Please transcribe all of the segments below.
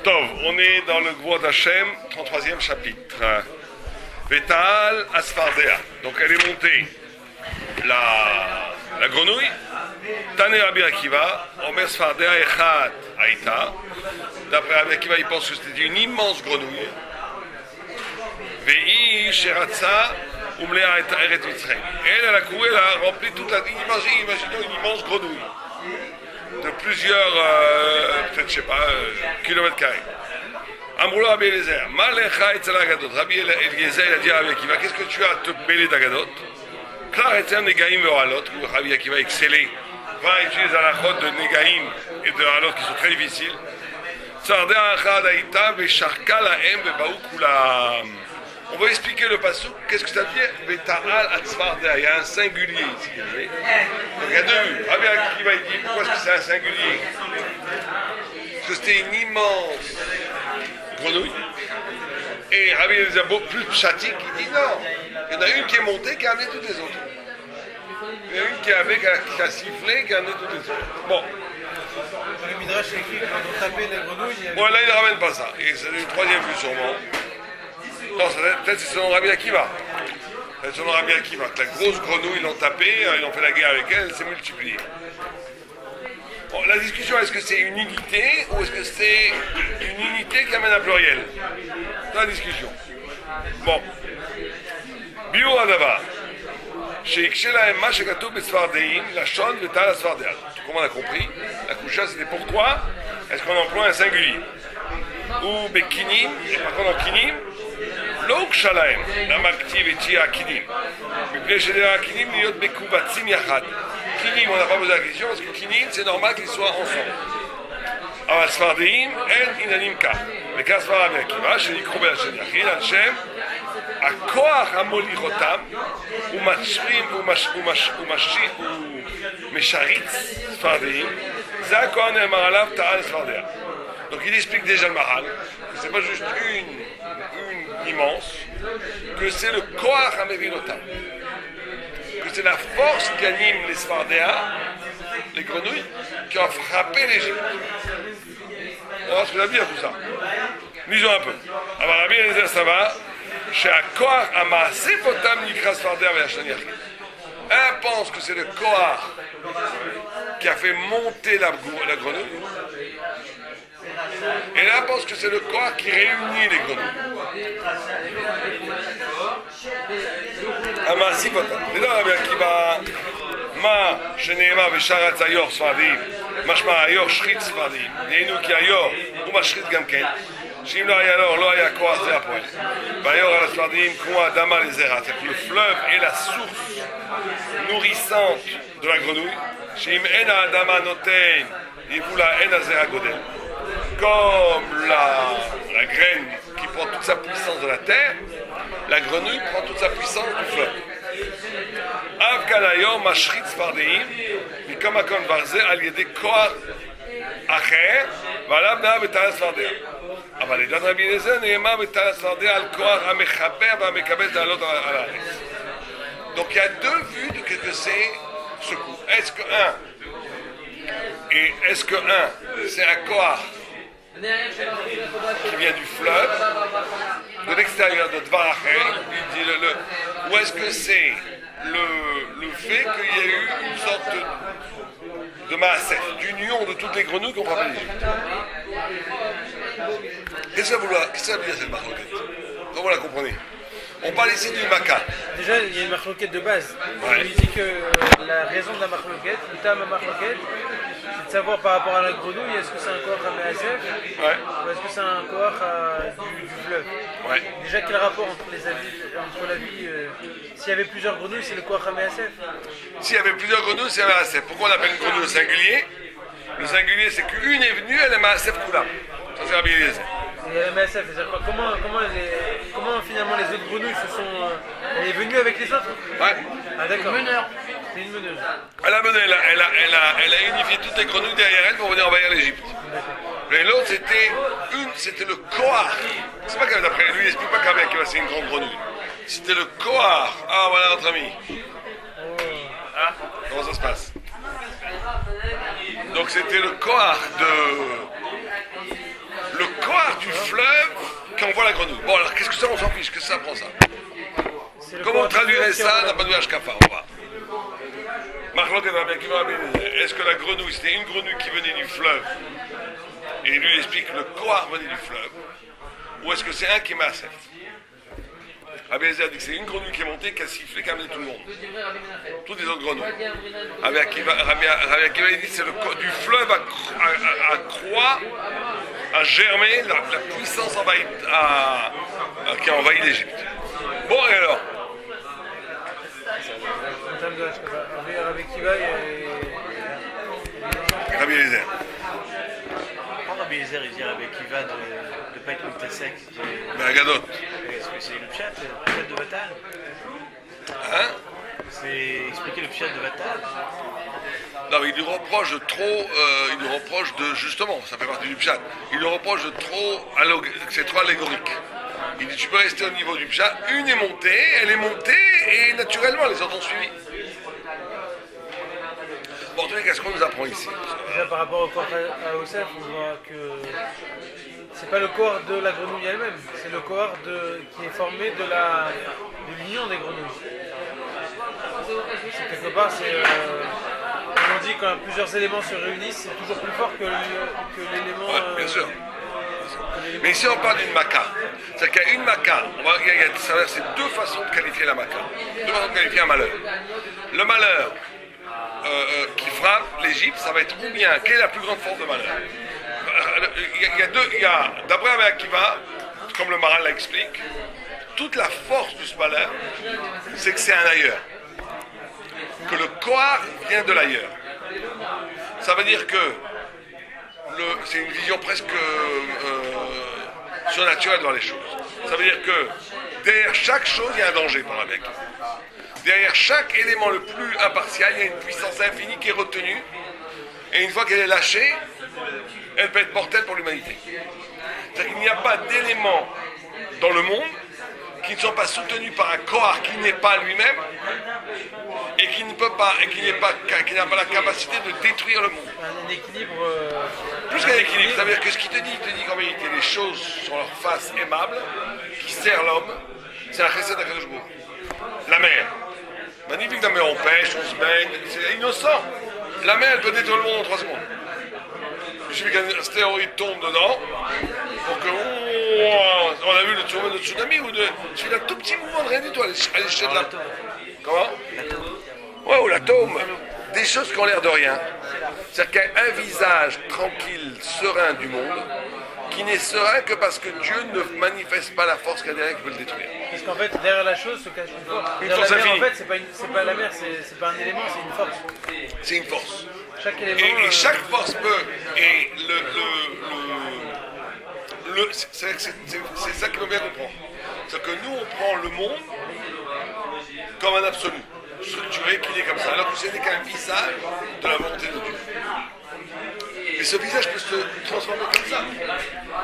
Tov, on est dans le Gvod Hashem, 33e chapitre. Vetal Asfardea. Donc elle est montée, la grenouille. Tane Rabbi Akiva, Omer Sfardea Echad Aïta. D'après Rabbi Akiva, il pense que c'était une immense grenouille. Vei Sheratza Umlea Eret Mitzrayim. Elle a couru, elle a rempli toute la. Imaginons une immense grenouille de plusieurs, peut-être, je sais pas, kilomètres carrés. Amroula Rabbi Eliezer, Malecha Etzel Agadot. Rabbi Eliezer, il a dit à Rabbi Akiva, qu'est-ce que tu as à te mêler d'Agadot? Klar Etzel Negaim Ve'Halot, où Rabbi Akiva excellait, va utiliser la chôte de Negaim et de Halot qui sont très difficiles. Tzardea Achad Aïta Ve'Sharka Lahem Ve'Baou Kulam. On va expliquer le passage. Qu'est-ce que ça veut dire? Veta'al Atzfardea. Il y a un singulier ici. Donc il y a deux. Rabbi Akiva il dit pourquoi est-ce que c'est un singulier? Parce que c'était une immense grenouille. Et Rabbi Eliezer plus pshatique, il dit non. Il y en a une qui est montée qui a amené toutes les autres. Il y en a une qui a sifflé qui a amené toutes les autres. Bon. Le Midrash écrit quand on tapait les grenouilles. Bon, là il ne ramène pas ça. Et c'est le troisième vue sûrement. Non, peut-être c'est selon Rabbi Akiva. C'est selon Rabbi Akiva. Que la grosse grenouille, ils l'ont tapée, ils ont fait la guerre avec elle, elle s'est multipliée. Bon, la discussion, est-ce que c'est une unité ou est-ce que c'est une unité qui amène un pluriel? C'est la discussion. Bon. Bio Adava. Chez Ikshela Emma, chez Gato Besfardeim, la Shon, le Tal Asfardea. Tout comme on a compris, la Kusha, c'était pourquoi est-ce qu'on emploie un singulier? Ou Bekinim, et par contre en Kinim, L'ok Shalaim, la Maktiv et Tia Kinim. Mais bien chez les Kinim, il y a Bekubatzim Yachad. Kinim, on n'a pas posé la question parce que Kinim, c'est normal qu'ils soient ensemble. Alors, Sfardeim, El Inanimka. Les cas Sfardeim Akiva, chez Nikrobel Hashem Yachid, Hashem, Akoach Amolichotam, ou Mashrim, ou Mesharitz Sfardeim, Zakon et Maralav Ta'al Sfardea. Donc il explique déjà le Maral, que c'est pas juste une immense, que c'est le Koach Amevilotam, que c'est la force qui anime les Sfardéas, les grenouilles, qui ont frappé l'Égypte. On va voir ce que ça veut dire tout ça. Lisons un peu. Alors Rabbi Eliezer ça va, chez Akoach Amasefotam Nikra Sfardéa Ve'Yashan Yachid. Un pense que c'est le Koach qui a fait monter la grenouille. Et là, pense que c'est le corps qui réunit les grenouilles. Amasi Potam. Et là, Rabbi Akiva, Ma, Sheneema, Vesharat Ayor, Sfardim, Mashma Ayor, Shrit, Sfardim, Yeinu ki Ayor, ou Mashrit Gamken, Shim lo Ayalor, lo Ayakor, c'est après. Vayor à la Sfardim, Koua, Adama, les Erat. C'est-à-dire que le fleuve est la source nourrissante de la grenouille. Shim Ena Adama Notein, Yevula Ena Zera Godel. Comme la graine qui prend toute sa puissance de la terre, la grenouille prend toute sa puissance du fleuve. Avkanayor mashrit sfardeim, mikamakon varze al yede koach acher, valab na betal sfardea. אבל לדעת רבי אליעזר נאמר בתל הספרדיה על כוח המחבר והמקבל לעלות על הארץ. Donc il y a deux vues de ce que c'est ce coup. Est-ce que c'est un koach qui vient du fleuve, de l'extérieur de Dvar Acher, ou est-ce que c'est le fait qu'il y a eu une sorte de maaser, d'union de toutes les grenouilles qu'on frappé l'Égypte? Qu'est-ce que ça veut dire cette marloquette? Comment vous la comprenez? On parle ici du maca. Déjà, il y a une marloquette de base. Ouais. Il dit que la raison de la marloquette, le terme marloquette, c'est de savoir par rapport à la grenouille, est-ce que c'est un koach à Measef, ou est-ce que c'est un koach du fleuve. Ouais. Déjà, quel rapport entre la vie s'il y avait plusieurs grenouilles, c'est le koach à Measef. S'il y avait plusieurs grenouilles, c'est un Maasef. Pourquoi on appelle une grenouille au singulier? Le singulier, c'est qu'une est venue, elle est Maasef Koulam. Ça, c'est Rabbi Eliezer. Et la MSF, c'est-à-dire quoi? Comment finalement les autres grenouilles se sont. Elle est venue avec les autres? Ouais. Ah d'accord. Meneur. C'est une meneuse. Elle a mené, elle a unifié toutes les grenouilles derrière elle pour venir envahir l'Égypte. Et l'autre, c'était le Koach. C'est pas qu'elle, d'après lui, il n'explique pas qu'avec c'est une grande grenouille. C'était le Koach. Ah, voilà notre ami. Hein? Comment ça se passe? Donc c'était le Koach de... Le Koach on voit la grenouille. Bon, alors qu'est-ce que ça, on s'en fiche, qu'est-ce que ça prend ça? C'est le Comment on corps du traduirait fleuve qui ça est d'un point de vue Ashkafa? On va. Est-ce que la grenouille, c'était une grenouille qui venait du fleuve, et lui explique que le koar venait du fleuve, ou est-ce que c'est un qui est massif? Rabbi Eliezer dit que c'est une grenouille qui est montée, qui a sifflé, qui a amené tout le monde. Toutes les autres grenouilles. Rabbi Akiva dit que c'est du fleuve à croix, à germer la puissance qui a envahi l'Égypte. Bon, et alors? en termes de Ashkafa. Rabbi Akiva Rabbi Eliezer. Pourquoi Rabbi Eliezer il dit Rabbi Akiva de ne pas être Moutasek? Mais Agadot. Est-ce que c'est le pshat de Vatal? Hein? C'est expliquer le pshat de Vatal? Non, mais il lui reproche de trop, il lui reproche de, justement, ça fait partie du pshat, il lui reproche de trop, que c'est trop allégorique. Il dit, tu peux rester au niveau du pshat, une est montée, elle est montée, et naturellement, les autres ont suivi. Bon, en tout cas, qu'est-ce qu'on nous apprend ici? Déjà par rapport au corps à Osef, on voit que c'est pas le corps de la grenouille elle-même, c'est le corps qui est formé de l'union des grenouilles. C'est quelque part, comme on dit, quand plusieurs éléments se réunissent, c'est toujours plus fort que l'élément. Ouais, bien sûr. Mais ici, on parle d'une maca. C'est-à-dire qu'il y a une maca. C'est deux façons de qualifier la maca. Deux façons de qualifier un malheur. Le malheur qui frappe l'Égypte, ça va être ou bien, quelle est la plus grande force de malheur? Il y a d'après Rabbi Akiva, comme le Maral l'explique, toute la force de ce malheur, c'est que c'est un ailleurs. Que le koar vient de l'ailleurs. Ça veut dire que c'est une vision presque surnaturelle dans les choses. Ça veut dire que derrière chaque chose, il y a un danger pour la mec. Derrière chaque élément le plus impartial, il y a une puissance infinie qui est retenue. Et une fois qu'elle est lâchée, elle peut être mortelle pour l'humanité. C'est-à-dire qu'il n'y a pas d'éléments dans le monde qui ne sont pas soutenus par un koar qui n'est pas lui-même et qui ne peut pas, et qui n'a pas la capacité de détruire le monde. Un équilibre. Plus qu'un équilibre, ça veut dire que ce qu'il te dit qu'en réalité les choses sur leur face aimable, qui sert l'homme, c'est la recette d'Akadosh Baruch Hu. La mer. Magnifique, la mer, on pêche, on se baigne, c'est innocent. La mer, elle peut détruire le monde en 3 secondes. Il suffit qu'un stéroïde tombe dedans, pour que, on a vu le tsunami, il suffit d'un tout petit mouvement de rien du tout, aller jeter de la... Comment? Ouais, ou l'atome. Des choses qui ont l'air de rien. C'est-à-dire qu'il y a un visage tranquille, serein du monde, qui n'est serein que parce que Dieu ne manifeste pas la force qu'il y a derrière qui peut le détruire. Parce qu'en fait, derrière la chose se cache une force. Une Derrière force la mer, infinie. en fait, c'est pas la mer, c'est pas un élément, c'est une force. C'est une force. Chaque élément. Et chaque force peut. Et c'est ça qu'il faut bien comprendre. C'est que nous, on prend le monde comme un absolu, structuré, qu'il est comme ça, alors que ce n'est qu'un visage de la volonté de Dieu. Et ce visage peut se transformer comme ça.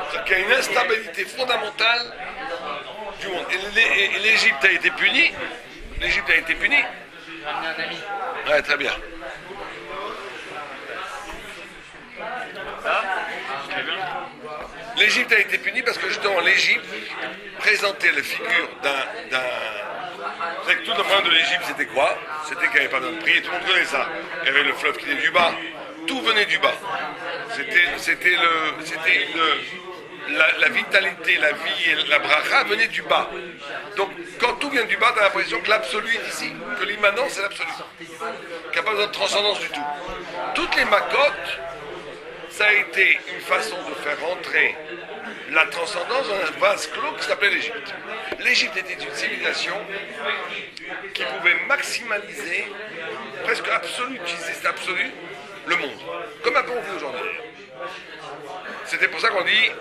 C'est-à-dire qu'il y a une instabilité fondamentale du monde. Et l'Égypte a été punie. L'Égypte a été punie. Ouais, très bien. L'Égypte a été punie parce que justement l'Égypte présentait la figure d'un... C'est que tout le problème de l'Égypte c'était quoi? C'était qu'il n'y avait pas de prix, tout le monde connaît ça. Il y avait le fleuve qui venait du bas, tout venait du bas. C'était la vitalité, la vie et la bracha venaient du bas. Donc quand tout vient du bas, tu as l'impression que l'absolu est ici, que l'immanent c'est l'absolu, qu'il n'y a pas besoin de transcendance du tout. Toutes les makotes, ça a été une façon de faire rentrer la transcendance dans un vase clos qui s'appelait l'Égypte. L'Égypte était une civilisation qui pouvait maximaliser, presque absolu, utiliser cet absolu, le monde. Comme un peu on vit aujourd'hui. C'était pour ça qu'on dit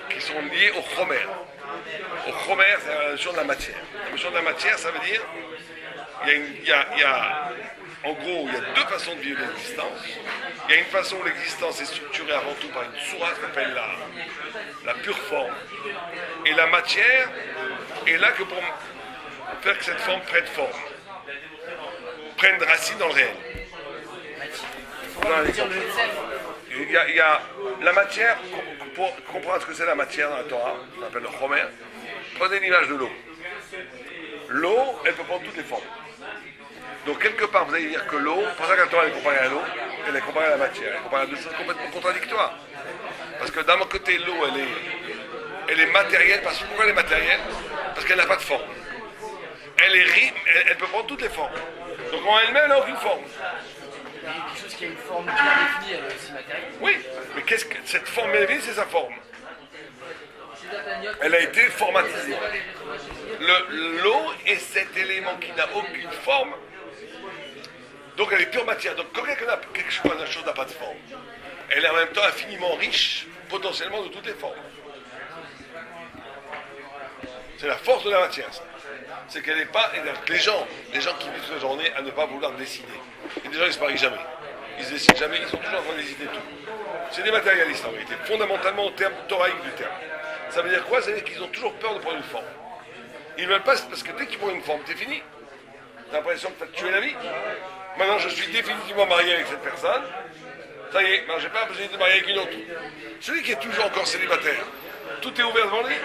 qu'ils sont liés au chomer. Au chomer, c'est la notion de la matière. La notion de la matière, ça veut dire en gros, il y a deux façons de vivre l'existence. Il y a une façon où l'existence est structurée avant tout par une sourate qu'on appelle la pure forme. Et la matière est là que pour faire que cette forme prenne forme, prenne racine dans le réel. il y a la matière, pour comprendre ce que c'est la matière dans la Torah, on appelle le chomer, prenez l'image de l'eau. L'eau, elle peut prendre toutes les formes. Donc quelque part, vous allez dire que l'eau, pour ça que la Torah est comparée à l'eau, elle est comparée à la matière, elle est comparée à deux choses complètement contradictoires. Parce que d'un côté, l'eau, elle est matérielle. Pourquoi elle est matérielle? Parce qu'elle n'a pas de forme. Elle peut prendre toutes les formes. Donc en elle-même, elle n'a aucune forme. Il y a quelque chose qui a une forme bien définie, elle est aussi matérielle. Oui, mais qu'est-ce que cette forme élevée, c'est sa forme. Elle a été formatisée. L'eau est cet élément qui n'a aucune forme. Donc elle est pure matière. Donc quand quelque chose n'a pas de forme, elle est en même temps infiniment riche, potentiellement de toutes les formes. C'est la force de la matière, ça. C'est qu'elle n'est pas... Les gens qui vivent toute la journée à ne pas vouloir décider. Et des gens, ils ne se marient jamais. Ils ne décident jamais, ils sont toujours en train de décider tout. C'est des matérialistes en réalité, fondamentalement au terme thoraïque du terme. Ça veut dire quoi? Ça veut dire qu'ils ont toujours peur de prendre une forme. Ils ne veulent pas, parce que dès qu'ils prennent une forme, c'est fini. T'as l'impression que tu as tué la vie. Maintenant, je suis définitivement marié avec cette personne. Ça y est, je n'ai pas besoin de marier avec une autre. Celui qui est toujours encore célibataire, tout est ouvert devant lui.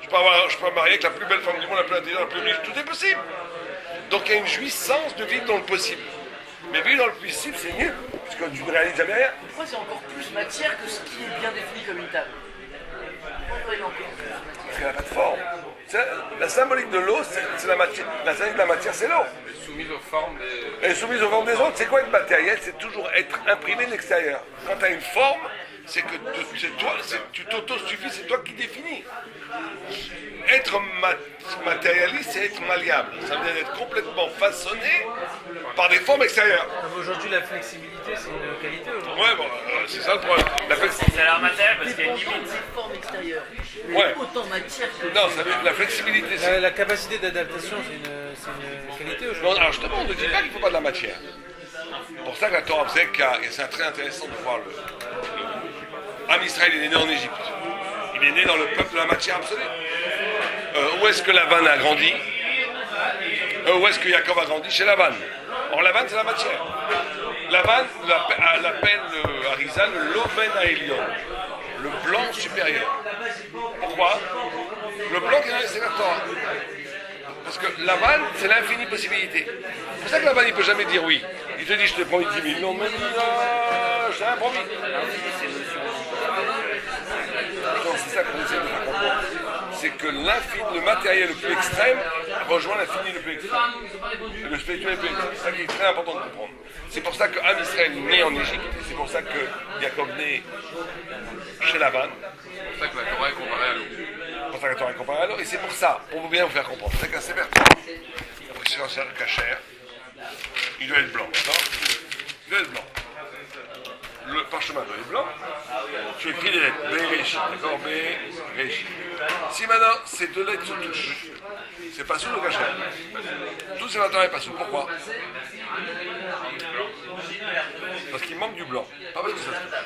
Je peux me marier avec la plus belle femme du monde, la plus intelligente, la plus riche, tout est possible. Donc il y a une jouissance de vivre dans le possible. Mais vivre dans le possible, c'est nul, puisque tu ne réalises jamais rien. Pourquoi c'est encore plus matière que ce qui est bien défini comme une table? Pourquoi il est encore plus matière? Parce qu'elle n'a pas de forme. La symbolique de l'eau, c'est la matière. La symbolique de la matière, c'est l'eau. Elle est soumise aux formes des... Elle est soumise aux formes des autres. C'est quoi être matériel? C'est toujours être imprimé de l'extérieur. Quand tu as une forme, c'est que tu t'auto-suffis, c'est toi qui définis. Être matérialiste, c'est être malléable. Ça veut dire être complètement façonné par des formes extérieures. Aujourd'hui, la flexibilité, c'est une qualité. Ouais, bon, c'est ça le problème. Ça a l'air matériel parce qu'il y a une limite. Des formes extérieures. Mais Ouais. autant matière que... Non, ça veut dire la flexibilité, c'est... La capacité d'adaptation, c'est une qualité Non, aujourd'hui. alors justement, on ne dit pas qu'il ne faut pas de la matière. C'est pour ça que la Torah faisait et c'est très intéressant de voir Am Israël, il est né en Égypte. Il est né dans le peuple de la matière absolue. Où est-ce que Lavan a grandi? Où est-ce que Jacob a grandi? Chez Lavan. Or, Lavan, c'est la matière. Lavan l'appelle Arizal le Loven Aelion, le blanc supérieur. Pourquoi? Le blanc qui est dans les Sefer Torah. Parce que Lavan, c'est l'infinie possibilité. C'est pour ça que Lavan, il ne peut jamais dire oui. Il te dit, je te promis 10 millions, mais je t'ai promis. Non, c'est ça qu'on essaie de faire comprendre. C'est que le matériel le plus extrême rejoint l'infini le plus extrême. Et le spirituel le plus extrême. C'est ça qui est très important de comprendre. C'est pour ça qu'Am Israël est né en Égypte, et c'est pour ça que Jacob naît chez Lavan. C'est pour ça que la Torah est comparée à l'eau. C'est pour ça que la Torah est comparée à l'eau, et c'est pour ça, pour bien vous faire comprendre, c'est qu'un sévère, après c'est un cachère, il doit être blanc, d'accord? Il doit être blanc. Le parchemin doit être blanc. Tu écris les lettres, B-Réchi, d'accord? B-Réchi. Si maintenant ces deux lettres se touchent, c'est pas sous le cachère. Tout ce matin est pas sous. Pourquoi? Parce qu'il manque du blanc, pas parce que ça se touche.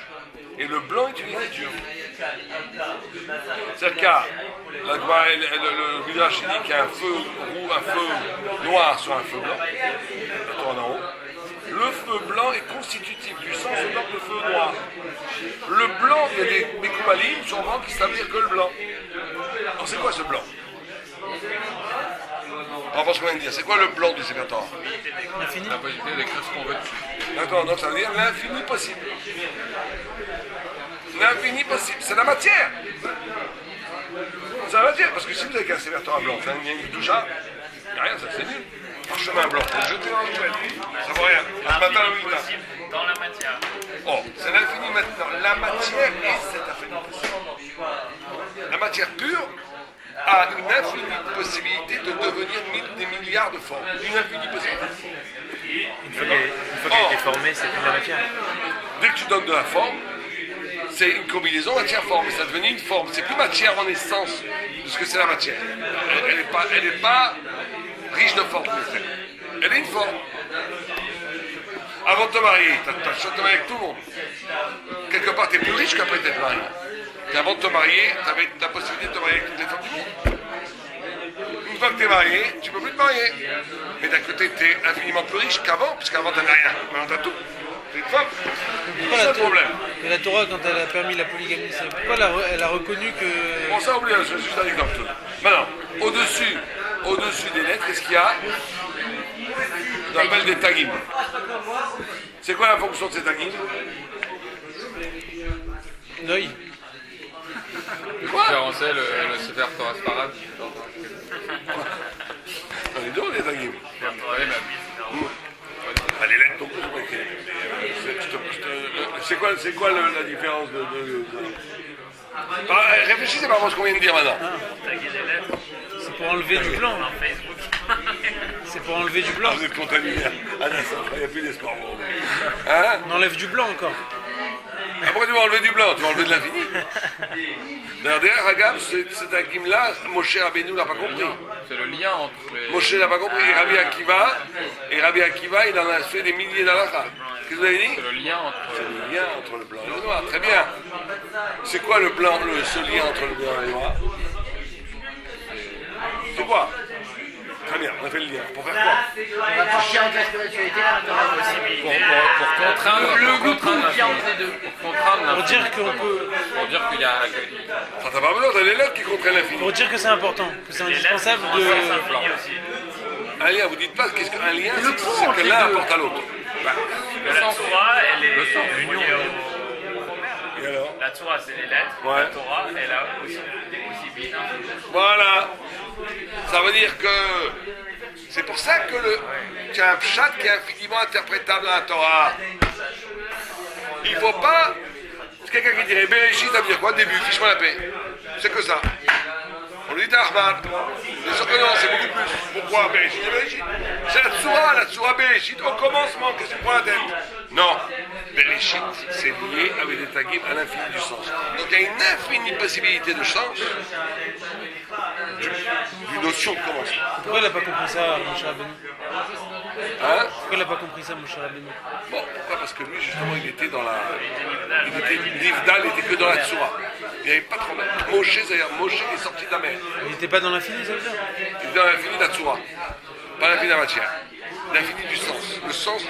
Et le blanc est une écriture. C'est-à-dire qu'il y a le Midrash dit qu'il y a un feu roux, un feu noir sur un feu blanc, la tourne en haut. Le feu blanc est constitutif du sang selon le feu noir. Le blanc, il y a des Mekoumalim sur blanc qui savent dire que le blanc. Alors c'est quoi ce blanc? Par rapport à ce qu'on vient de dire, c'est quoi le blanc du Sefer Torah? La possibilité d'écrire ce qu'on veut dessus. D'accord, donc ça veut dire l'infini possible. L'infini possible, c'est la matière. C'est la matière, parce que si vous avez qu'un Sefer Torah blanc, il y a une doucha, il n'y a rien, ça c'est nul. Parchemin blanc, c'est jeté dans le poêle, ça vaut rien. Ce matin, le matin. Dans la matière. Oh, c'est l'infini maintenant. La matière est cet infini possible. La matière pure a une infinie possibilité de devenir des milliards de formes. Une infinie possibilité. Une fois qu'elle est formée, c'est plus de la matière. Dès que tu donnes de la forme, c'est une combinaison matière-forme. Ça devient une forme. C'est plus matière en essence de ce que c'est la matière. Elle n'est pas riche de forme. Elle est une forme. Avant de te marier, tu as le choix de te marier avec tout le monde. Quelque part, tu es plus riche qu'après d'être marié. Et avant de te marier, tu avais la possibilité de te marier avec toutes les femmes du monde. Une fois que tu es marié, tu ne peux plus te marier. Mais d'un côté, tu es infiniment plus riche qu'avant, puisqu'avant, tu n'avais rien. Maintenant, tu as tout. C'est une femme. Pourquoi C'est ça le problème. Et la Torah, quand elle a permis la polygamie, pourquoi elle a reconnu que... Bon, ça oublie, c'est juste un exemple. Maintenant, au-dessus des lettres, qu'est-ce qu'il y a? On appelle des tagim. C'est quoi la fonction de ces tagim? Noï. Quoi? Différencier le Sefer Torah Sfarad. On est deux, les tagim. Ouais, même. Ah, les lettres, donc, c'est quoi la différence de... Ah, réfléchissez par rapport à ce qu'on vient de dire maintenant. C'est pour enlever du blanc. C'est pour enlever du blanc. Ah, vous êtes contaminé. Ah, non, il n'y a plus d'espoir. Hein? On enlève du blanc encore. Ah, pourquoi tu vas enlever du blanc? Tu vas enlever de l'infini. D'ailleurs, Hagab, cet Hakim-là, Moshe Rabbeinu l'a pas compris. C'est le lien entre les... Moshe l'a pas compris. Et Rabbi Akiva, il en a fait des milliers d'alakha. Qu'est-ce que vous avez dit? C'est le lien entre... Le lien entre le blanc et le noir. Très bien. C'est quoi le blanc, ce lien entre le blanc et le noir? C'est quoi? Très bien, on a fait le lien. Pour faire quoi? On va toucher entre la spiritualité et la Torah aussi. Pour contraindre... Le pour goût contraindre qui entre les deux. Pour contraindre Pour dire qu'on peut... Pour dire qu'il y a... Ça t'as pas besoin, t'as les lettres qui contraignent l'infini. Pour dire que c'est important, que c'est indispensable de... Un lien, vous dites pas qu'est-ce qu'un lien, c'est que l'un apporte à l'autre. La Torah, elle est reliée Et alors? La Torah, c'est les lettres. Ouais. La Torah, elle a aussi des possibilités. Voilà. Ça veut dire que c'est pour ça que tu as un pshat qui est infiniment interprétable dans la Torah. Il ne faut pas... C'est quelqu'un qui dirait Bereshit, ça veut dire quoi? Début, fiche-moi la paix. C'est que ça. On lui dit Ahmad. Bien sûr que non, c'est beaucoup plus. Pourquoi Bereshit? C'est la Tsura Bereshit, au commencement, qu'est-ce que tu prends la tête? Non. Bereshit, c'est lié avec des tagim à l'infini du sens. Donc il y a une infinie possibilité de sens d'une notion de commencement. Pourquoi il n'a pas compris ça, Moshe Rabbeinu? Hein? Pourquoi il n'a pas compris ça, Moshe Rabbeinu? Bon, pourquoi? Parce que lui, justement, il était dans la... L'Ivdal n'était que dans la Tsura. Il n'y avait pas de problème. Moshe, c'est-à-dire, Moshe est sorti de la mer. Il n'était pas dans l'infini, ça veut dire? Il était dans l'infini de la Tsura. Pas l'infini de la matière. L'infini du sens. Le sens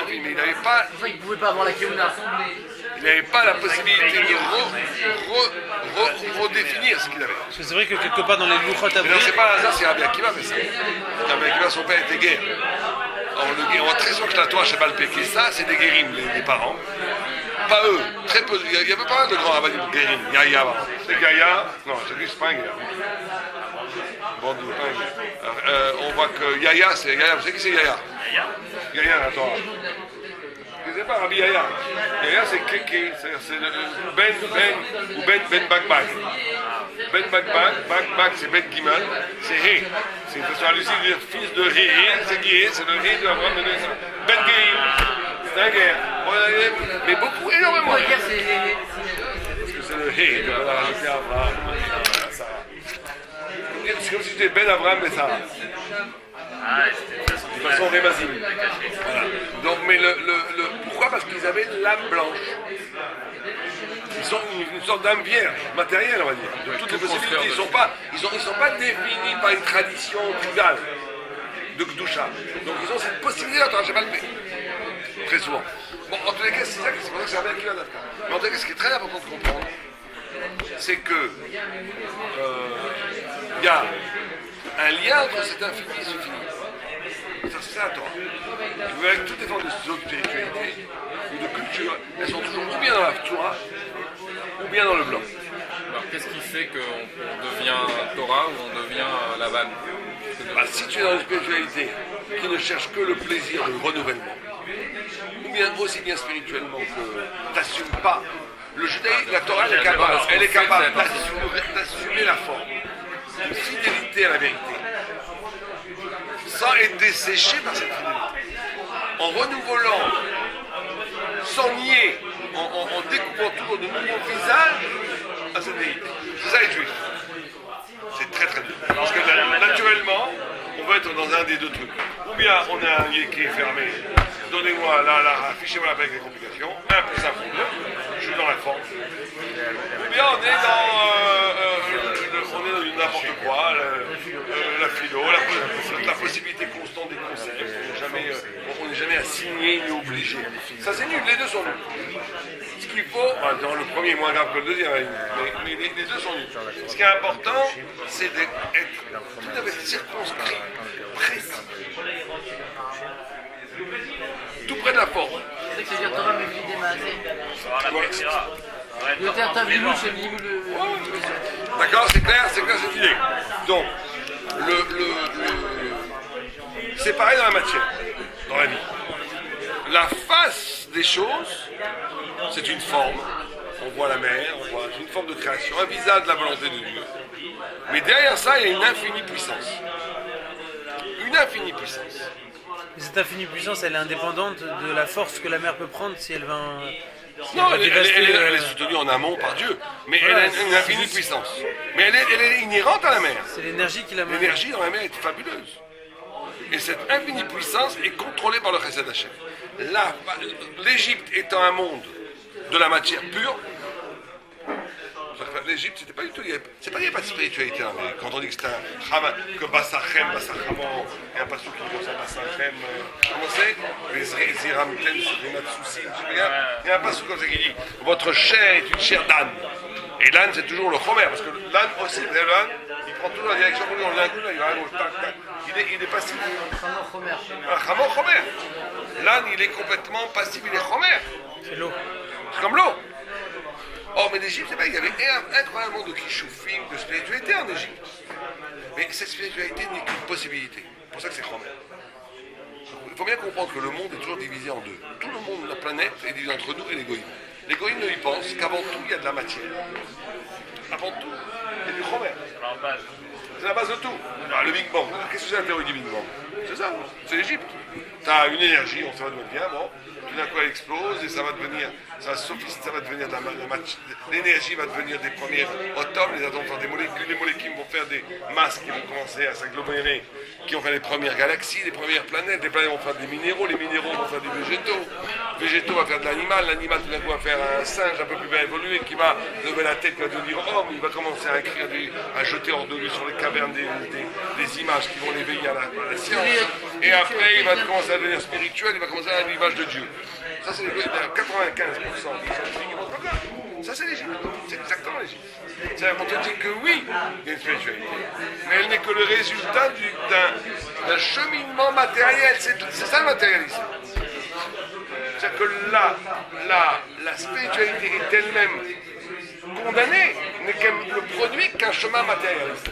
infini. Mais il n'avait pas... C'est pour ça qu'il ne pouvait pas avoir la Keuna. Il n'avait pas la possibilité de redéfinir ce qu'il avait. Parce que c'est vrai que quelque part dans les Luchot Mais non, Avril, c'est pas un hasard, c'est Rabbi Akiva fait ça. Rabbi Akiva, son père était guerre. On voit très souvent que la Torah chez Balpéké, ça, c'est des guérims, les parents. Pas eux, très peu. Il y avait pas mal de grands rabbins guérims. Yahya, c'est Yahya. Non, c'est lui, c'est pas un guerre. Bon, pas un guerre. On voit que Yahya, c'est Yahya. Vous savez qui c'est Yahya? Yahya, la Torah. Je ne sais pas, Rabbi Yahya. Yahya, c'est Kéké, c'est Ben ou Ben Bakbak. Ben Bakbak, Bakbak, c'est Ben Gimal, c'est Hé. C'est une façon hallucinée de dire fils de Hé. C'est qui Hé? C'est le Hé de Abraham de Naissance. Ben Gerim, c'est un guerre. Mais beaucoup, énormément. Pour dire, c'est... Parce que c'est le Hé de rajouter Abraham. C'est comme si c'était Ben Abraham et Sarah. Ah, c'était de toute De façon révasible. Voilà. Donc, mais pourquoi? Parce qu'ils avaient l'âme blanche. Ils sont une sorte d'âme vierge, matérielle, on va dire, de toutes les possibilités. Ils ne sont pas définis par une tradition tribale de Gdusha. Donc ils ont cette possibilité d'entendre Shabbat Pé. Très souvent. Bon, en tous les cas, c'est pour ça que c'est un bien qui va d'Afka. Mais en tous les cas, ce qui est très important de comprendre, c'est que il y a un lien entre cet infini et ce fini. Ça, c'est ça, toi. Avec toutes les formes de spiritualité ou de culture, elles sont toujours ou bien dans la Torah, ou bien dans le blanc. Alors qu'est-ce qui fait qu'on devient Torah ou on devient Lavan? Bah, si tu es dans une spiritualité qui ne cherche que le plaisir du renouvellement, ou bien aussi bien spirituellement que tu n'assumes pas, le judaïsme, la Torah, elle est capable d'assumer la forme, une fidélité à la vérité, sans être desséché par cette fidélité, en renouvelant, sans nier, en découpant toujours de nouveaux visages à cette vérité. C'est ça être juif. C'est très très dur. Parce que naturellement, on va être dans un des deux trucs. Ou bien on a un lien qui est fermé, donnez-moi affichez-moi la paix avec les complications, 1 plus 1 font 2, je suis dans la forme. Ou bien on est dans n'importe quoi, la philo, la possibilité constante des concepts, on n'est jamais assigné ni obligé. Ça qu'il faut, dans le premier est moins grave que le deuxième, mais les deux sont nuls. Ce qui est important, c'est d'être tout à fait circonscrit, précis, tout près de la forme. C'est que c'est-à-dire Torah מבלי דמעשה. תורה לבחירה. יותר טוב לימוד של לימוד D'accord, c'est clair cette idée. Donc, c'est pareil dans la matière, dans la vie. La face des choses, c'est une forme. On voit la mer, c'est une forme de création, un visage de la volonté de Dieu. Mais derrière ça, il y a une infinie puissance. Une infinie puissance. Cette infinie puissance, elle est indépendante de la force que la mer peut prendre si elle va. Non, elle est soutenue en amont par Dieu, mais Voilà, elle a une infinie puissance. Mais elle est inhérente à la mer. C'est l'énergie qui la mène. L'énergie dans la mer est fabuleuse. Et cette infinie puissance est contrôlée par le Chesed Hashem. L'Égypte étant un monde de la matière pure, l'Égypte, c'était pas du tout. C'est pas qu'il n'y a pas de spiritualité. Hein, mais quand on dit que c'est un Chama, que Bassachem, Bassachamon, il y a un passage qui dit ça, Bassachem, comment c'est les Ziramten, Matsoussi, il y a un passage comme ça qui dit votre chair est une chair d'âne. Et l'âne, c'est toujours le Chomer, parce que l'âne aussi, vous savez, l'âne, il prend toujours la direction pour lui, on l'ingule, il va à gauche, tac, tac. Il est passif. Chamon Chomer. L'âne, il est complètement passif, il est Chomer. C'est l'eau. C'est comme l'eau. Oh, mais l'Égypte, c'est pas, il y avait incroyablement de kishoufim, de spiritualité en Égypte. Mais cette spiritualité n'est qu'une possibilité. C'est pour ça que c'est Chomer. Il faut bien comprendre que le monde est toujours divisé en deux. Tout le monde, la planète, est divisé entre nous et les goïms. Les goïms ne y pensent qu'avant tout, il y a de la matière. Avant tout, il y a du Chomer. C'est la base de tout. Alors, le Big Bang, qu'est-ce que c'est la théorie du Big Bang? C'est ça, c'est l'Égypte. Tu as une énergie, on sait pas d'où elle vient, bon, tout d'un coup elle explose et ça va devenir, ça va devenir de l'énergie va devenir des premiers atomes, les atomes vont faire des molécules, les molécules vont faire des masses qui vont commencer à s'agglomérer, qui vont faire les premières galaxies, les premières planètes, les planètes vont faire des minéraux, les minéraux vont faire des végétaux, les végétaux vont faire de l'animal, l'animal tout d'un coup va faire un singe un peu plus bien évolué qui va lever la tête, qui va devenir homme, il va commencer à écrire, à jeter hors de lui sur les cavernes des images qui vont l'éveiller à la science. Et après, il va commencer à devenir spirituel, il va commencer à avoir l'image de Dieu. Ça, c'est 95% des scientifiques qui montrent ça. Ça, c'est l'Égypte. C'est exactement l'Égypte. C'est-à-dire qu'on te dit que oui, il y a une spiritualité. Mais elle n'est que le résultat d'un cheminement matériel. C'est ça le matérialisme. C'est-à-dire que la spiritualité est elle-même condamnée, n'est le produit qu'un chemin matérialiste.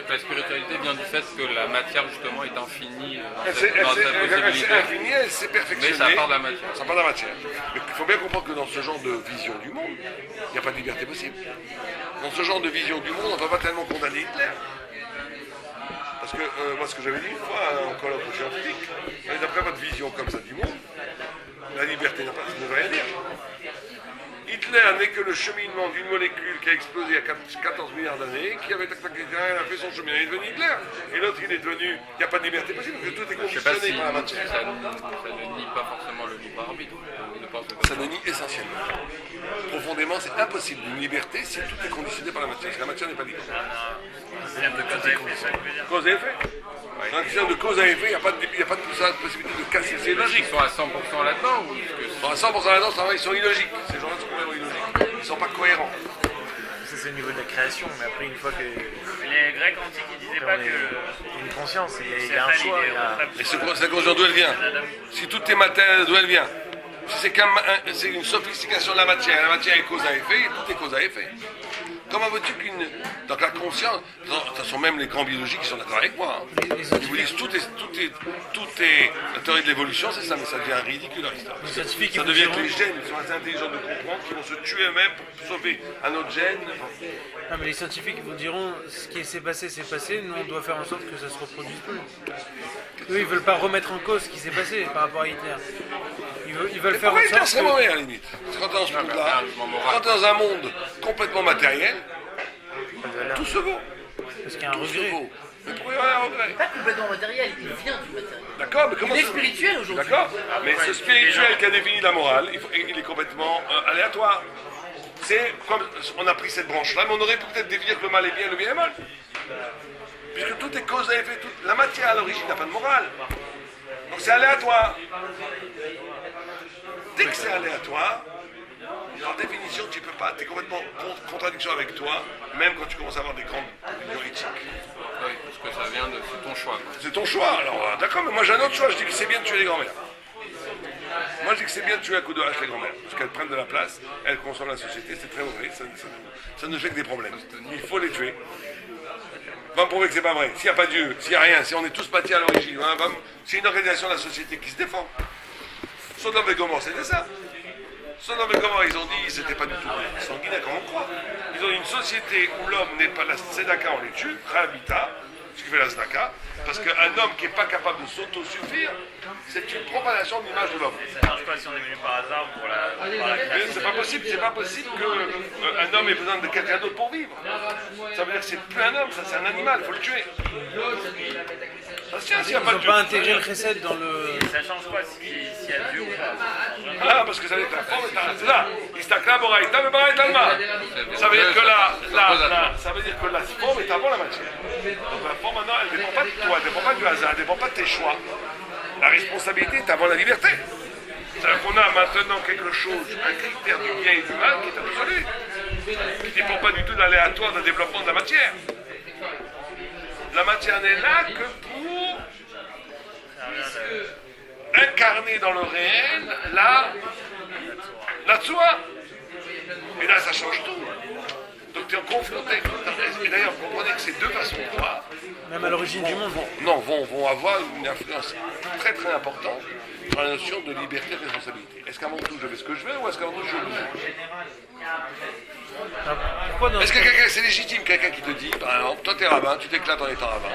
La spiritualité vient du fait que la matière justement est infinie Elle c'est infini, elle s'est perfectionnée. Mais ça part de la matière. Ça part de la matière. Mais il faut bien comprendre que dans ce genre de vision du monde, il n'y a pas de liberté possible. Dans ce genre de vision du monde, on ne va pas tellement condamner Hitler. Parce que moi, ce que j'avais dit une fois en colloque scientifique, d'après votre vision comme ça du monde, la liberté ne veut rien dire. Hitler n'est que le cheminement d'une molécule qui a explosé il y a 14 milliards d'années, qui avait a fait son chemin, il est devenu Hitler. Et l'autre, il est devenu. Il n'y a pas de liberté possible, parce que tout est Je sais pas conditionné si par la matière. ça ne nie pas forcément le libre arbitre. Ça ne nie essentiellement. Profondément, c'est impossible une liberté si tout est conditionné par la matière. Parce que la matière n'est pas libre. Un système de cause à effet, ça veut dire. Cause et effet. Dans un système de cause à effet, il n'y a pas de possibilité de casser. C'est Ils logique. sont à 100% là-dedans ou est-ce que À 100% là-dedans, ils sont illogiques. Ces gens-là sont complètement illogiques. Ils ne sont pas cohérents. Ça, c'est au niveau de la création, mais après, une fois que Les Grecs antiques, ils disaient pas on est- que il y a une conscience, il y c'est a un choix, validé. il y a... Et cette conscience, d'où elle vient? Si tout est matériel, d'où elle vient? Si c'est une sophistication de la matière est cause à effet, et tout est cause à effet. Comment veux-tu donc la conscience, de toute façon même les grands biologiques qui sont d'accord avec moi, hein. Ils vous disent tout est la théorie de l'évolution, c'est ça, mais ça devient ridicule leur histoire. Les scientifiques, Ça ils devient vous que les diront- gènes, ils sont assez intelligents de comprendre qu'ils vont se tuer eux-mêmes pour sauver un autre gène. Non, mais les scientifiques vous diront ce qui s'est passé, nous on doit faire en sorte que ça se reproduise plus. Eux, ils veulent pas remettre en cause ce qui s'est passé par rapport à Hitler. Ils veulent faire Pourquoi en Hitler sorte serait que... mauvais à la limite? C'est quand t'es dans ce monde-là, quand t'es dans un monde complètement matériel, tout se vaut. Parce qu'il y a un Tout se regret. vaut. Mais pourquoi il y a un regret? Pas complètement matériel, il vient du matériel. D'accord, mais comment Il est ça- spirituel aujourd'hui. D'accord, mais ce spirituel qui a défini la morale, il est complètement aléatoire. C'est comme on a pris cette branche-là, mais on aurait pu peut-être définir que le mal est bien, le bien est mal. Puisque tout est cause à effet, la matière à l'origine n'a pas de morale. Donc c'est aléatoire. Dès que c'est aléatoire, par définition, tu peux pas, tu es complètement en contradiction avec toi, même quand tu commences à avoir des grandes unions éthiques. Oui, parce que ça vient de c'est ton choix. Quoi. C'est ton choix, alors d'accord, mais moi j'ai un autre choix, je dis que c'est bien de tuer les grand-mères. Moi je dis que c'est bien de tuer à coup de hache les grand-mères, parce qu'elles prennent de la place, elles consomment la société, c'est très mauvais, ça ne fait que des problèmes. Il faut les tuer. Va me prouver que c'est pas vrai. S'il n'y a pas Dieu, s'il n'y a rien, si on est tous bâtis à l'origine, hein, c'est une organisation de la société qui se défend. Sodome et Gomorrhe, c'était ça. Sodome et Gomorrhe, ils ont dit, c'était pas du tout sanguinaire comme on croit. Ils ont dit une société où l'homme n'est pas la tzedaka, on les tue, Rahabita, ce qui fait la tzedaka, parce qu'un homme qui n'est pas capable de s'autosuffire, c'est une propagation de l'image de l'homme. Ça marche pas si on est venu par hasard pour la Mais c'est pas possible qu'un homme ait besoin de quelqu'un d'autre pour vivre. Ça veut dire que c'est plus un homme, ça c'est un animal, il faut le tuer. Ça se tient s'il n'y a Ils pas de n'ont Dieu. pas intégré le chesed dans le... Ça change quoi s'il y a Dieu ou pas? Ah, parce que ça veut dire que la forme est un... C'est là. Istakla Boraïta, mais Boraïta Alma. Ça veut dire que ça veut dire que la forme est avant la matière. Donc la forme maintenant, elle ne dépend pas de toi, elle ne dépend pas du hasard, elle ne dépend pas de tes choix. La responsabilité est avant la liberté. C'est-à-dire qu'on a maintenant quelque chose, un critère du bien et du mal qui est absolu. Qui ne dépend pas du tout de l'aléatoire d'un développement de la matière. La matière n'est là que pour incarner dans le réel la tsoua. Et là, ça change tout. Donc tu es confronté. Et d'ailleurs, vous comprenez que ces deux façons de voir Même à l'origine du monde. vont avoir une influence très très importante sur la notion de liberté et de responsabilité. Est-ce qu'avant tout je fais ce que je veux ou est-ce qu'avant tout je veux? Alors, pourquoi dans... Est-ce que quelqu'un, c'est légitime quelqu'un qui te dit, par exemple, toi t'es rabbin, tu t'éclates en étant rabbin.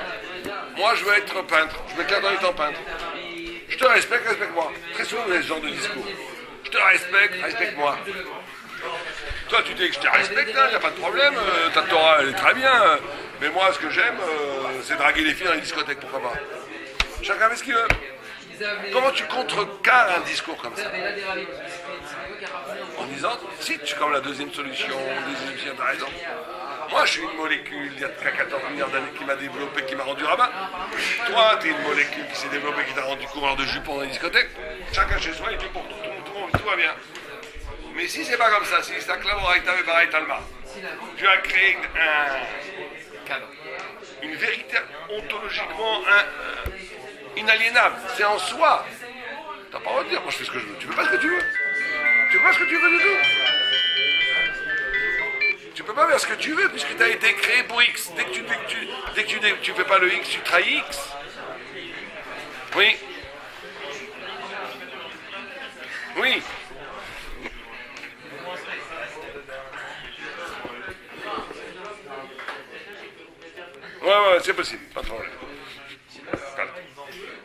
Moi je veux être peintre, je m'éclate en étant peintre. Je te respecte, respecte-moi. Très souvent vous avez ce genre de discours. Je te respecte, respecte-moi. Toi tu dis que je te respecte, il n'y a pas de problème, ta Torah elle est très bien, mais moi ce que j'aime c'est draguer les filles dans les discothèques, pourquoi pas. Chacun fait ce qu'il veut. Comment tu contrecarres un discours comme ça? En disant, si tu comme la deuxième solution, tu as raison. Moi, je suis une molécule, il y a 14 milliards d'années qui m'a développé, qui m'a rendu rabbin. Toi, tu es une molécule qui s'est développée, qui t'a rendu coureur de jupons dans les discothèques. Chacun chez soi, il fait pour tout va bien. Mais si c'est pas comme ça, si c'est un clavoraïta et pareil talma, tu as créé une vérité ontologiquement inaliénable. C'est en soi. T'as pas le droit de dire, moi je fais ce que je veux. Tu fais pas ce que tu veux. Tu fais pas ce que tu veux du tout. Tu peux pas faire ce que tu veux puisque tu as été créé pour X. Dès que tu fais pas le X, tu trahis X. Oui. Oui. Ouais, c'est possible, pas de problème.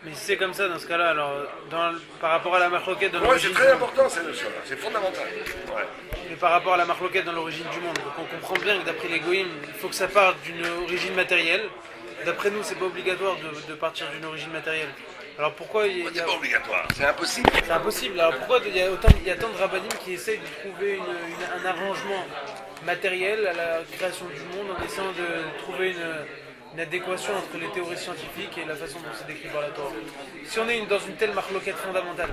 Mais si c'est comme ça, dans ce cas-là, alors, par rapport à la marloquette dans Ouais, l'origine c'est très important ces notions-là, c'est fondamental. Ouais. mais par rapport à la marloquette dans l'origine du monde, donc on comprend bien que d'après les goïms, il faut que ça parte d'une origine matérielle. D'après nous, c'est pas obligatoire de partir d'une origine matérielle. Alors pourquoi il y C'est a... pas obligatoire, c'est impossible. C'est impossible. Alors pourquoi il y a tant de rabbinim qui essayent de trouver un arrangement matériel à la création du monde en essayant de trouver une adéquation entre les théories scientifiques et la façon dont c'est décrit par la Torah. Si on est dans une telle marloquette fondamentale,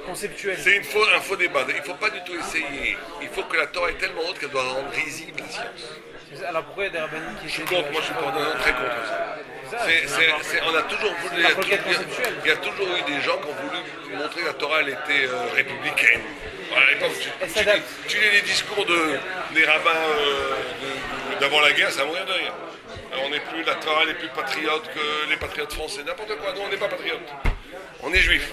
conceptuelle, C'est un faux débat, il ne faut pas du tout essayer. Il faut que la Torah est tellement haute qu'elle doit rendre risible la science. alors pourquoi il y a des rabbinim qui Je suis essaient contre, moi je suis pas très contre ça. On a toujours voulu. Il y a toujours eu des gens qui ont voulu montrer que la Torah elle était républicaine. Voilà, à l'époque, tu lis les discours des rabbins d'avant la guerre, ça va mourir de rire. La Torah n'est plus patriote que les patriotes français, n'importe quoi. Nous, on n'est pas patriotes. On est juifs.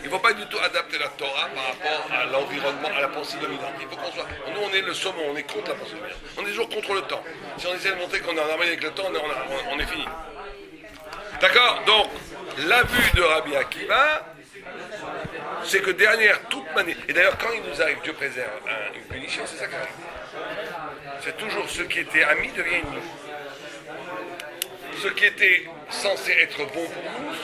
Il ne faut pas du tout adapter la Torah par rapport à l'environnement, à la pensée dominante. Il faut qu'on soit. Nous, on est le saumon, on est contre la pensée dominante. On est toujours contre le temps. Si on essaie de montrer qu'on est en harmonie avec le temps, on est fini. D'accord? Donc, la vue de Rabbi Akiva, c'est que derrière toute manière. Et d'ailleurs, quand il nous arrive, Dieu préserve, une punition, c'est ça qui arrive. C'est toujours ce qui était ami devient ennemi. Ce qui était censé être bon pour nous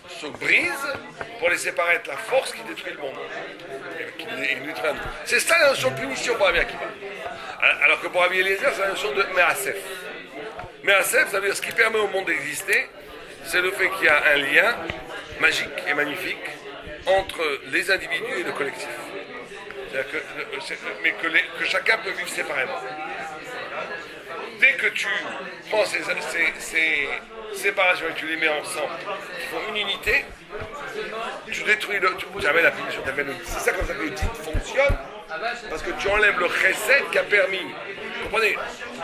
se brise pour laisser paraître la force qui détruit le monde. C'est ça la notion de punition pour Rabbi Akiva. Alors que pour Rabbi Eliezer, c'est la notion de Me'asef. Me'asef, ça veut dire ce qui permet au monde d'exister, c'est le fait qu'il y a un lien magique et magnifique entre les individus et le collectif. C'est-à-dire mais que chacun peut vivre séparément. Dès que tu prends ces séparations et que tu les mets ensemble, qui font une unité, tu détruis tu amènes la punition, c'est ça comme ça que le dit fonctionne, parce que tu enlèves le chesed qui a permis. Vous comprenez?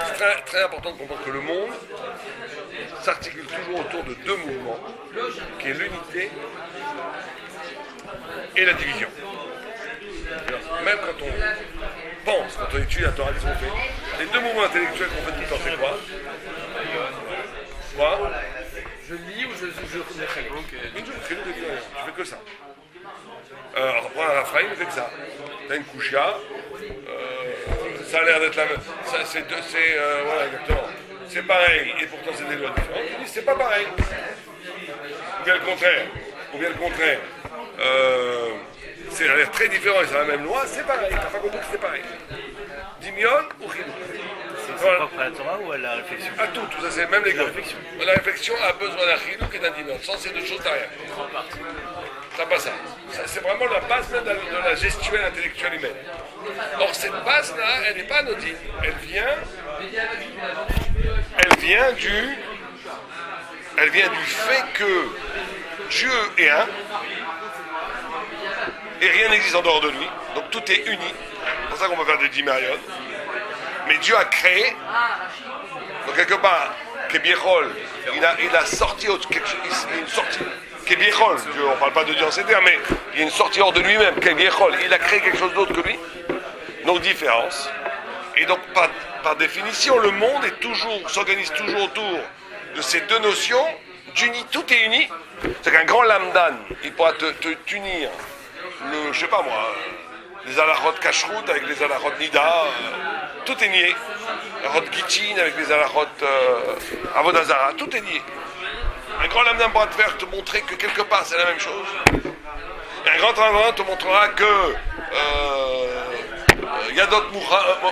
C'est très, très important de comprendre que le monde s'articule toujours autour de deux mouvements, qui est l'unité et la division. Même quand on pense, quand on étudie la Torah, qu'est-ce qu'on fait? Les deux mouvements intellectuels qu'on fait tout le temps, c'est quoi? Quoi? Je lis ou je Tu fais que ça. Reprends un Raphaël, il fait que ça. T'as une couchia, ça a l'air d'être la même. Voilà, exactement. C'est pareil, et pourtant c'est des lois différentes. Il dit, c'est pas pareil. Ou bien le contraire. C'est a l'air très différent et c'est la même loi, c'est pareil. T'as pas compris que c'est pareil. Dimion ou chinois. C'est propre à la Torah ou à la réflexion? À tout ça c'est même les gars. La réflexion a besoin d'un chinois et d'un dimion. Sans ces deux choses, t'as rien. T'as pas ça. C'est vraiment la base même de la gestuelle intellectuelle humaine. Or cette base-là, elle n'est pas anodine. Elle vient du fait que Dieu est un et rien n'existe en dehors de lui. Donc tout est uni. C'est pour ça qu'on peut faire des dimérions. Mais Dieu a créé. Donc quelque part, Kebiechol, il a sorti quelque chose. Il y a une sortie. Kebiechol, on ne parle pas de Dieu en ces termes, mais il y a une sortie hors de lui-même. Kebiechol, il a créé quelque chose d'autre que lui. Donc différence. Et donc par définition, le monde s'organise toujours autour de ces deux notions d'uni. Tout est uni. C'est qu'un grand lamdan, il pourra t'unir je sais pas moi, les halachot kashrut avec les halachot nida, tout est nié. Halachot gittin avec les halachot avodazara, tout est nié. Un grand lamdan pourra te montrer que quelque part c'est la même chose. Et un grand lamdan te montrera que yadot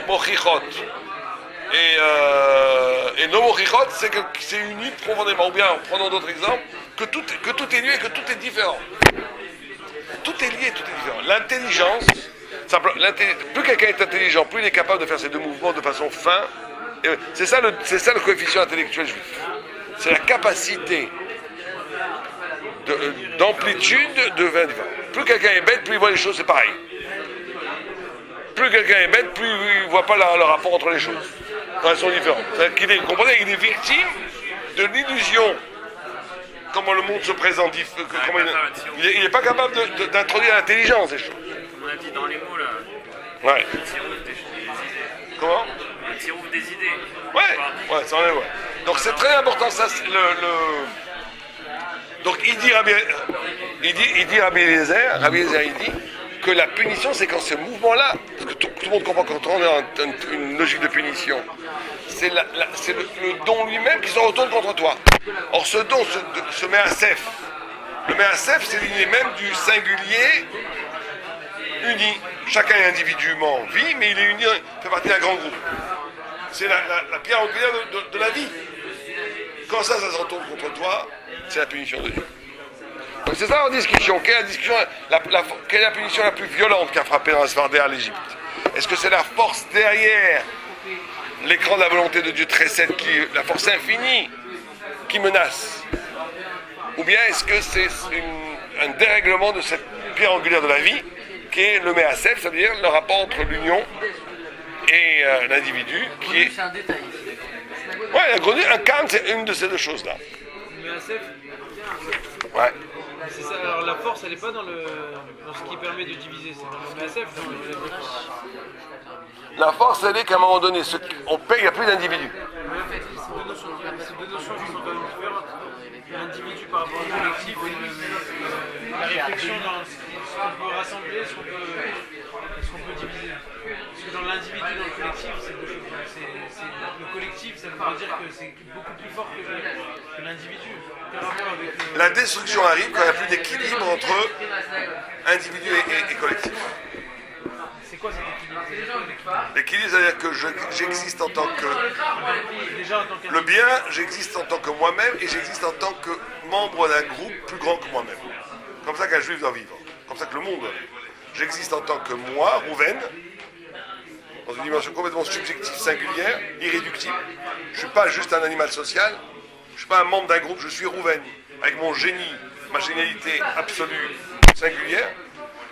mochichot et no mochichot, c'est uni profondément. Ou bien, prenons d'autres exemples, que tout est lié et que tout est différent. Tout est lié, tout est différent. L'intelligence, plus quelqu'un est intelligent, plus il est capable de faire ces deux mouvements de façon fin. C'est ça le coefficient intellectuel juif. C'est la capacité d'amplitude de 20 différents. Plus quelqu'un est bête, plus il voit les choses, c'est pareil. Plus quelqu'un est bête, plus il ne voit pas le rapport entre les choses. Quand elles sont différentes. Vous comprenez, il est victime de l'illusion. Comment le monde se présente, il n'est pas capable d'introduire l'intelligence des choses. Comme on a dit dans les mots là, Ouais. le tirouf des idées. Comment? Le tirouf des idées. Ouais, ça en est, ouais. Donc c'est très important, ça, Donc il dit Rabbi Eliezer, il dit que la punition, c'est quand ces mouvements-là, parce que tout le monde comprend quand on est dans une logique de punition, c'est le don lui-même qui se retourne contre toi. Or ce don se met à sef. Le met à sef, c'est l'unité même du singulier uni. Chacun individuellement vit, mais il est uni, il fait partie d'un grand groupe. C'est la pierre angulaire de la vie. Quand ça se retourne contre toi, c'est la punition de Dieu. Donc c'est ça en discussion. Quelle est la punition la plus violente qui a frappé dans la Sphardéa à l'Égypte? Est-ce que c'est la force derrière l'écran de la volonté de Dieu Tresset, la force infinie qui menace? Ou bien est-ce que c'est un dérèglement de cette pierre angulaire de la vie qui est le Measef, c'est-à-dire le rapport entre l'union et l'individu qui est... C'est un détail. Ouais, un Kant, c'est une de ces deux choses-là. Mais ASF, Ouais. c'est ça. Alors la force, elle n'est pas dans ce qui permet de diviser. C'est dans le MASF. La force, elle est qu'à un moment donné, on paye, il n'y a plus d'individus. Mais en fait, c'est deux notions qui sont quand même différentes. L'individu par rapport au collectif, la réflexion dans ce qu'on peut rassembler, ce qu'on peut diviser. Parce que dans l'individu, dans le collectif, c'est deux choses. Le collectif, ça veut dire que c'est beaucoup plus fort que l'individu. La destruction arrive quand il n'y a plus d'équilibre entre individu et collectif. C'est quoi cet équilibre? L'équilibre, c'est-à-dire que j'existe en tant que... Déjà, en tant Le bien, j'existe en tant que moi-même et j'existe en tant que membre d'un groupe plus grand que moi-même. Comme ça qu'un juif doit vivre. comme ça que le monde. J'existe en tant que moi, Rouven, dans une dimension complètement subjective, singulière, irréductible. Je ne suis pas juste un animal social, je ne suis pas un membre d'un groupe, je suis Rouven, avec mon génie, ma génialité absolue, singulière,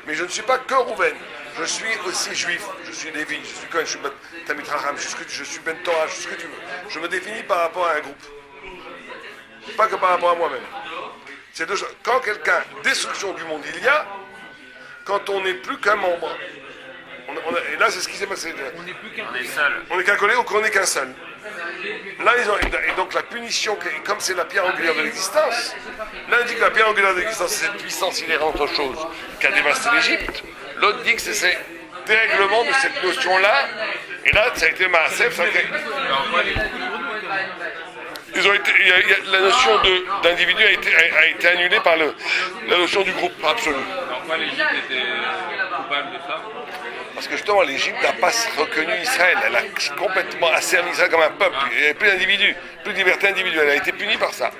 mais je ne suis pas que Rouven. Je suis aussi juif, je suis Lévi, je suis Cohen, je suis Tamit Raham, je suis Ben Torah, je suis ce que tu veux. Je me définis par rapport à un groupe, pas que par rapport à moi-même. C'est deux choses. Quand quelqu'un, destruction du monde il y a, quand on n'est plus qu'un membre. Et là, c'est ce qui s'est passé. On n'est plus qu'un. On est seul. On n'est qu'un collègue ou qu'on n'est qu'un seul. Là, et donc la punition, comme c'est la pierre angulaire de l'existence, l'un dit que la pierre angulaire de l'existence, c'est cette puissance inhérente aux choses qui a dévasté l'Égypte. L'autre dit que c'est ce dérèglement de cette notion-là. Et là, ça a été Maasef. La notion d'individu a été annulée par la notion du groupe absolu. Pourquoi l'Égypte était coupable de ça? Parce que justement, l'Égypte n'a pas reconnu Israël. Elle a complètement asservi Israël comme un peuple. Il n'y avait plus d'individus, plus de liberté individuelle. Elle a été punie par ça.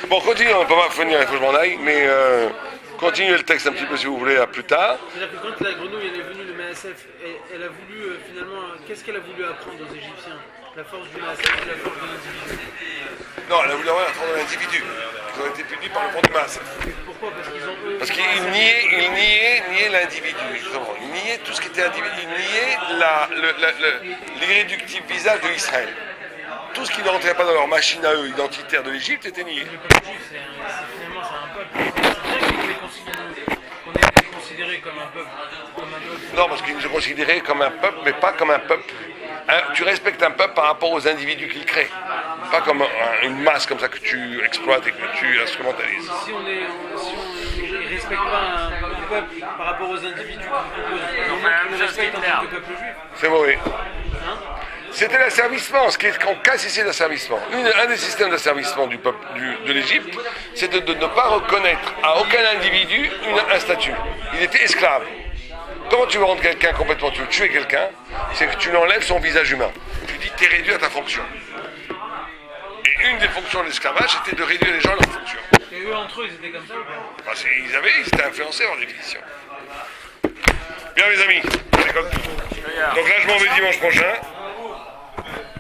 Bon, continuons, on ne peut pas finir, il faut que je m'en aille, mais continuez le texte un petit peu si vous voulez, à plus tard. C'est-à-dire que quand la grenouille elle est venue, le Maasef, elle a voulu finalement, qu'est-ce qu'elle a voulu apprendre aux Égyptiens? La force du Maasef et la force de l'individu. Non, elle a voulu avoir la force de l'individu. Ils ont été punis par le fond du Maasef. Pourquoi? Parce qu'ils ont eux. Parce qu'ils niaient l'individu, justement. Ils niaient tout ce qui était individu. Ils niaient l'irréductible visage de Israël. Tout ce qui ne rentrait pas dans leur machine à eux identitaire de l'Égypte était nié. Le peuple juif, finalement, c'est un peuple. C'est vrai qu'on a été considéré comme un peuple. Non, parce qu'ils nous ont considérés comme un peuple, mais pas comme un peuple. Tu respectes un peuple par rapport aux individus qu'il crée. Pas comme une masse comme ça que tu exploites et que tu instrumentalises. Si on ne respecte pas un peuple par rapport aux individus qui proposent, on respecte en tant que peuple juif. C'est mauvais. Hein? C'était l'asservissement, ce qui est en casse ici l'asservissement. Un des systèmes d'asservissement du peuple de l'Égypte, c'est de ne pas reconnaître à aucun individu un statut. Il était esclave. Comment tu veux rendre quelqu'un complètement, tu veux tuer quelqu'un, c'est que tu lui enlèves son visage humain. Tu dis t'es réduit à ta fonction. Et une des fonctions de l'esclavage, c'était de réduire les gens à leur fonction. Et eux entre eux, ils étaient comme ça ou pas? Ils étaient influencés par définition. Bien mes amis, donc là je m'en vais dimanche prochain.